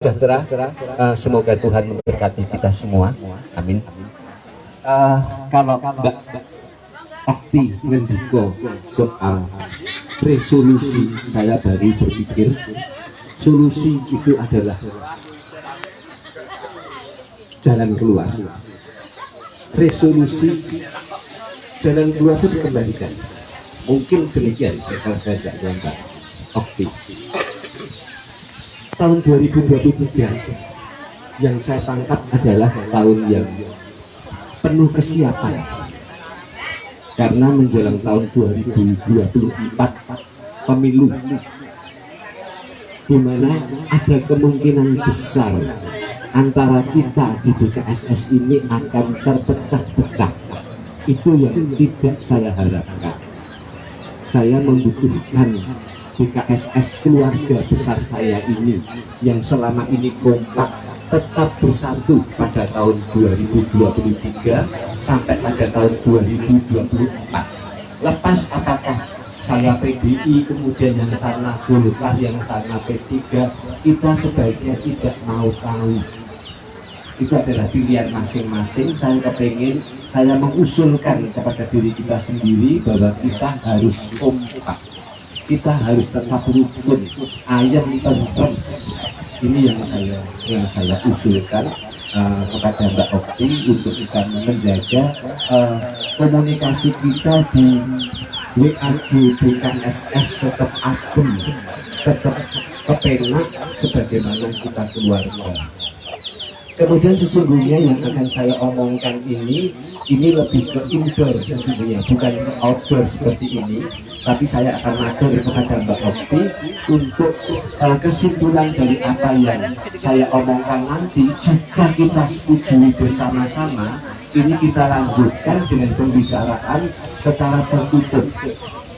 sejahtera. Semoga Tuhan memberkati kita semua. Amin. Kalau Mbak Okti ngendiko soal resolusi, saya baru berpikir solusi itu adalah jalan keluar. Resolusi jalan keluar itu dikembalikan. Mungkin demikian kalau saya tidak Mbak Okti. Tahun 2023 yang saya tangkap adalah tahun yang penuh kesiapan, karena menjelang tahun 2024 pemilu, di mana ada kemungkinan besar antara kita di BKSS ini akan terpecah-pecah. Itu yang tidak saya harapkan. Saya membutuhkan BKSS keluarga besar saya ini yang selama ini kompak tetap bersatu pada tahun 2023 sampai pada tahun 2024. Lepas apakah saya PDI, kemudian yang sana Golkar, yang sana P3, kita sebaiknya tidak mau tahu. Itu adalah pilihan masing-masing. Saya mengusulkan kepada diri kita sendiri bahwa kita harus kompak, kita harus tetap rukun, ayam tentrem. Ini yang saya usulkan kepada Mbak Okti untuk kita menjaga komunikasi kita di WAG BKSS tetap adem, tetap kepenak sebagaimana kita keluarga. Kemudian sesungguhnya yang akan saya omongkan ini lebih ke indoor sesungguhnya, bukan ke outdoor seperti ini. Tapi saya akan matur kepada Mbak Okti untuk kesimpulan dari apa yang saya omongkan nanti. Jika kita setuju bersama-sama, ini kita lanjutkan dengan pembicaraan secara tertutup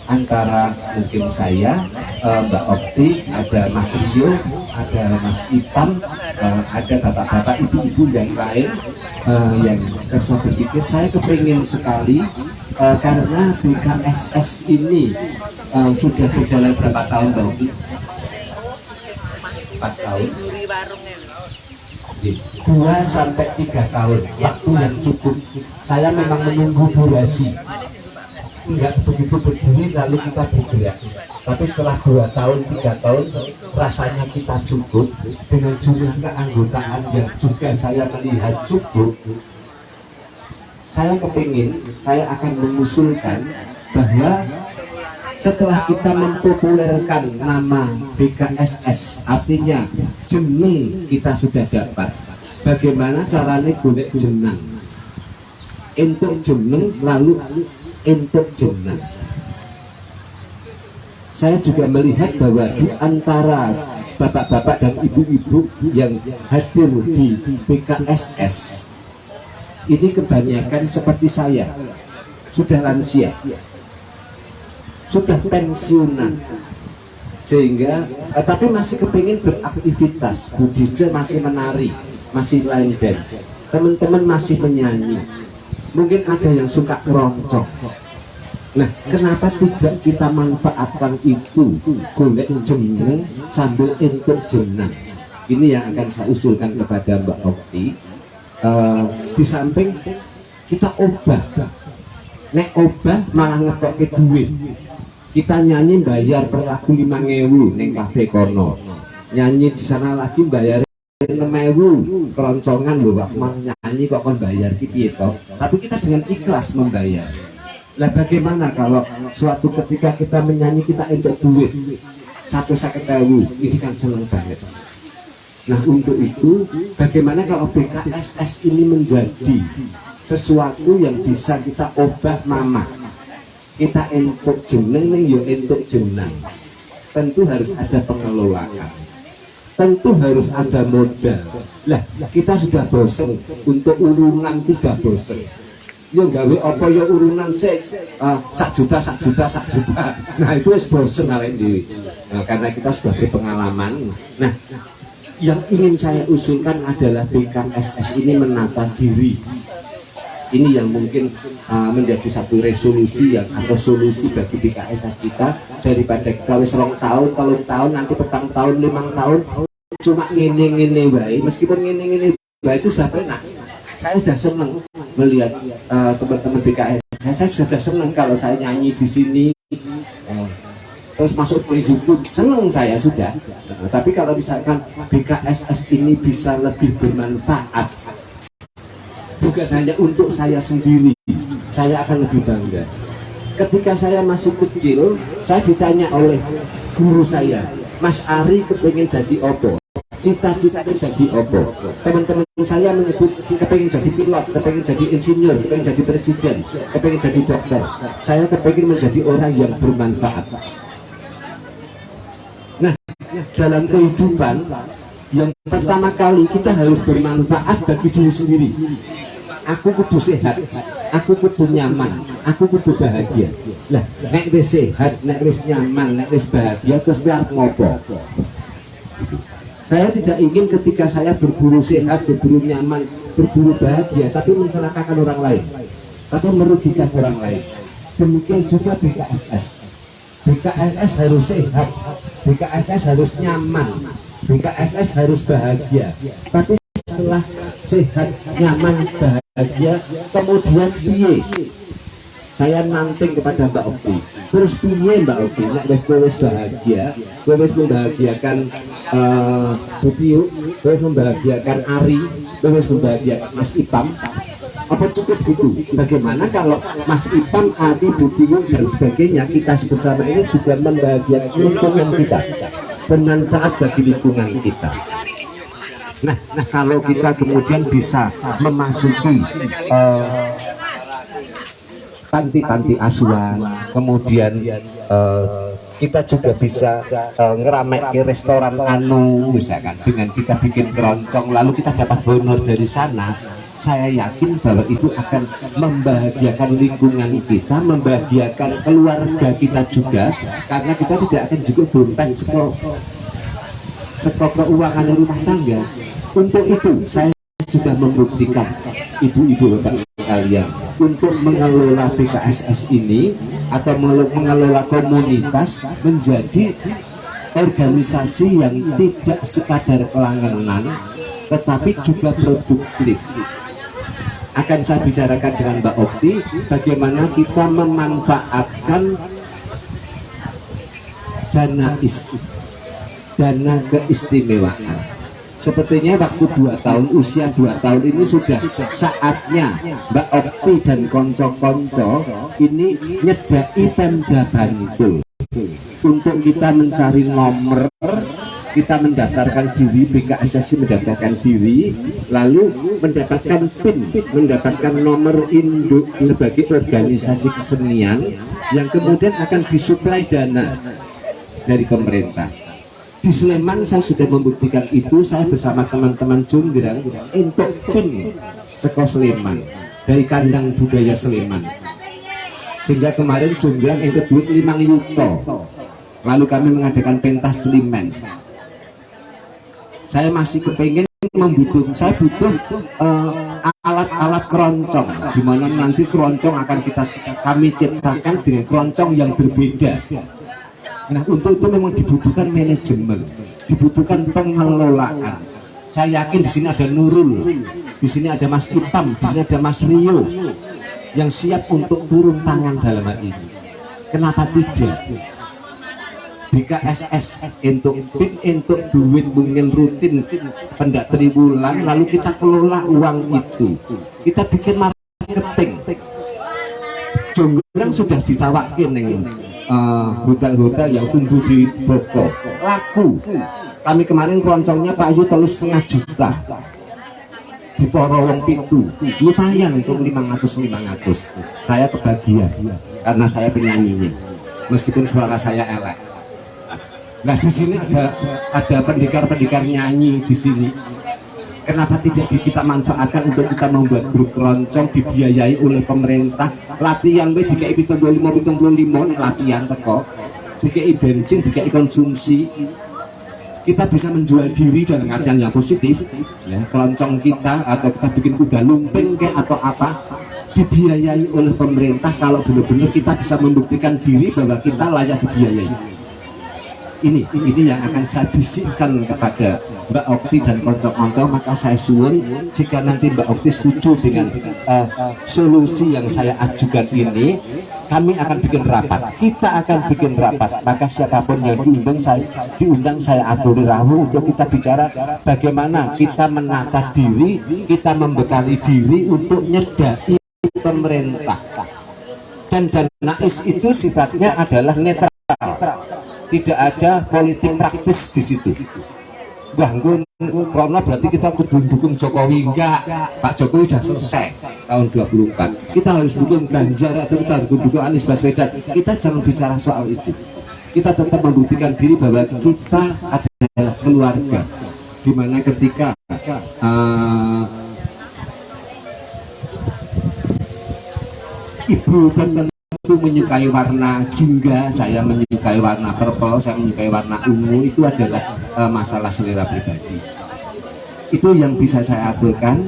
antara mungkin saya, Mbak Okti, ada Mas Rio, ada Mas Ipam, ada bapak-bapak, ibu-ibu yang lain yang saya berpikir saya kepingin sekali karena BKSS ini sudah berjalan berapa tahun Mbak Okti? 4 tahun. 2-3 tahun, waktu yang cukup. Saya memang menunggu durasi, enggak begitu berdiri lalu kita bergerak. Tapi setelah 2 tahun, 3 tahun, rasanya kita cukup dengan jumlah keanggotaan yang juga saya melihat cukup. Saya akan mengusulkan bahwa setelah kita mempopulerkan nama BKSS, artinya jeneng kita sudah dapat, bagaimana caranya golek jenang, entuk jeneng lalu entuk jenang. Saya juga melihat bahwa di antara bapak-bapak dan ibu-ibu yang hadir di BKSS ini kebanyakan seperti saya, sudah lansia, sudah pensiunan, sehingga tapi masih kepingin beraktivitas. Budija masih menari, masih line dance, teman-teman masih menyanyi, mungkin ada yang suka keroncong. Nah, kenapa tidak kita manfaatkan itu, golek jeneng sambil entuk jenang? Ini yang akan saya usulkan kepada Mbak Okti. Di samping kita obah, nek obah malah ngetokke duit. Kita nyanyi bayar per lagu 5.000 neng kafe kono, nyanyi di sana lagi bayar 6.000, keroncongan loh, kok mau nyanyi kok kon bayar piye toh? Tapi kita dengan ikhlas membayar. Nah, bagaimana kalau suatu ketika kita menyanyi kita entuk duit 150.000, ini kan seneng banget. Nah, untuk itu bagaimana kalau BKSS ini menjadi sesuatu yang bisa kita obah mama, kita entuk jeneng nih, yo entuk jenang. Tentu harus ada pengelolaan, tentu harus ada modal. Lah, kita sudah bosen untuk urunan, sudah bosen. Yo gawe apa yo urunan sik 1 juta. Nah, itu wis bosen awake dhewe. Nah, karena kita sudah berpengalaman. Nah, yang ingin saya usulkan adalah BKSS ini menata diri. Ini yang mungkin menjadi satu resolusi atau solusi bagi BKSS kita, daripada kita wis 2 tahun, 3 tahun, nanti petang tahun, 5 tahun cuma ngene-ngene wae, meskipun ngene-ngene wae itu sudah enak. Saya sudah senang melihat teman-teman BKS. Saya sudah senang kalau saya nyanyi di sini, terus masuk ke YouTube, senang saya sudah. Tapi kalau misalkan BKSS ini bisa lebih bermanfaat, bukan hanya untuk saya sendiri, saya akan lebih bangga. Ketika saya masih kecil, saya ditanya oleh guru saya, Mas Ari kepengen jadi opo? Cita-citanya jadi opo? Teman-teman saya menyebut kepengen jadi pilot, kepengen jadi insinyur, kepengen jadi presiden, kepengen jadi dokter. Saya kepengen menjadi orang yang bermanfaat. Nah, dalam kehidupan yang pertama kali kita harus bermanfaat bagi diri sendiri. Aku kudu sehat, aku kudu nyaman, aku kudu bahagia. Lah, nek wis sehat, nek wis nyaman, nek wis bahagia, terus biar ngopo? Saya tidak ingin ketika saya berburu sehat, berburu nyaman, berburu bahagia, tapi mencelakakan orang lain, atau merugikan orang lain. Demikian juga BKSS. BKSS harus sehat, BKSS harus nyaman, BKSS harus bahagia. Tapi setelah sehat, nyaman, bahagia, kemudian piye? Saya nanting kepada Mbak Okti. Terus piye Mbak Okti? Nek wis bahagia, wis membahagiakan Butiuk, wis membahagiakan Ari, wis membahagiakan Mas Ipam. Apa cukup gitu? Bagaimana kalau Mas Ipam, Ari, Butiuk dan sebagainya, kita bersama ini juga membahagiakan lingkungan kita, bermanfaat bagi lingkungan kita. Nah, kalau kita kemudian bisa memasuki panti-panti asuhan, kemudian kita juga bisa ngeramek ke restoran anu misalkan, dengan kita bikin keroncong lalu kita dapat honor dari sana. Saya yakin bahwa itu akan membahagiakan lingkungan kita, membahagiakan keluarga kita juga, karena kita tidak akan juga dompet sekop keuangan rumah tangga. Untuk itu saya sudah membuktikan ibu-ibu bapak sekalian, untuk mengelola BKSS ini atau mengelola komunitas menjadi organisasi yang tidak sekadar kelangganan tetapi juga produktif. Akan saya bicarakan dengan Mbak Okti bagaimana kita memanfaatkan dana keistimewaan. Sepertinya waktu 2 tahun, usia 2 tahun ini sudah saatnya Mbak Okti dan konco-konco ini nyedai Pemda Bantul untuk kita mencari nomor, kita mendaftarkan diri, BKSS mendaftarkan diri, lalu mendapatkan PIN, mendapatkan nomor induk sebagai organisasi kesenian yang kemudian akan disuplai dana dari pemerintah. Di Sleman saya sudah membuktikan itu, saya bersama teman-teman Jonggrang untuk PIN Seko Sleman dari kandang budaya Sleman, sehingga kemarin Jonggrang yang duit 5 yuto, lalu kami mengadakan pentas celimen. Saya masih kepengen saya butuh alat-alat keroncong, di mana nanti keroncong akan kami ciptakan dengan keroncong yang berbeda. Nah, untuk itu memang dibutuhkan manajemen, dibutuhkan pengelolaan. Saya yakin di sini ada Nurul, di sini ada Mas Ipam, di sini ada Mas Rio yang siap untuk turun tangan dalam hal ini. Kenapa tidak? BKSS untuk duit mungkin rutin pendak triwulan, lalu kita kelola uang itu, kita bikin marketing. Jonggrang sudah ditawakin nih hotel-hotel yang tumbuh di Boko laku. Kami kemarin keroncongnya Pak Ayu 3,5 juta di Porowong Pitu, lumayan untuk 500. Saya kebagian karena saya penyanyinya, meskipun suara saya elek. Nah, di sini ada pendekar-pendekar nyanyi di sini. Kenapa tidak kita manfaatkan untuk kita membuat grup keroncong dibiayai oleh pemerintah, latihan wis dikai 75 latihan teko, dikai bensin, dikai konsumsi. Kita bisa menjual diri dalam artian yang positif, ya, keroncong kita, atau kita bikin kuda lumping kayak atau apa, dibiayai oleh pemerintah. Kalau benar-benar kita bisa membuktikan diri bahwa kita layak dibiayai. ini yang akan saya bisikkan kepada Mbak Okti dan konco-konco. Maka saya suwun jika nanti Mbak Okti setuju dengan solusi yang saya ajukan ini, kami akan bikin rapat, kita akan bikin rapat. Maka siapapun yang diundang saya aturi rawu untuk kita bicara bagaimana kita menata diri, kita membekali diri untuk nyedai pemerintah. Dan Nais itu sifatnya adalah netral, tidak ada politik praktis di situ. Ganggu Prono berarti kita kudu dukung Jokowi, enggak. Pak Jokowi sudah selesai tahun 24. Kita harus dukung Ganjar atau kita harus dukung Anies Baswedan. Kita jangan bicara soal itu. Kita tetap membuktikan diri bahwa kita adalah keluarga, dimana ketika ibu tertentu menyukai warna jingga, saya menyukai warna purple, saya menyukai warna ungu, itu adalah masalah selera pribadi. Itu yang bisa saya aturkan.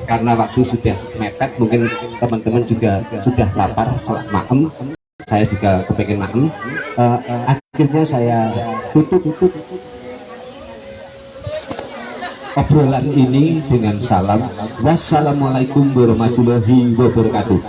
Karena waktu sudah mepet, mungkin teman-teman juga sudah lapar, maem, saya juga kepengen maem. Akhirnya saya tutup obrolan ini dengan salam. Wassalamualaikum warahmatullahi wabarakatuh.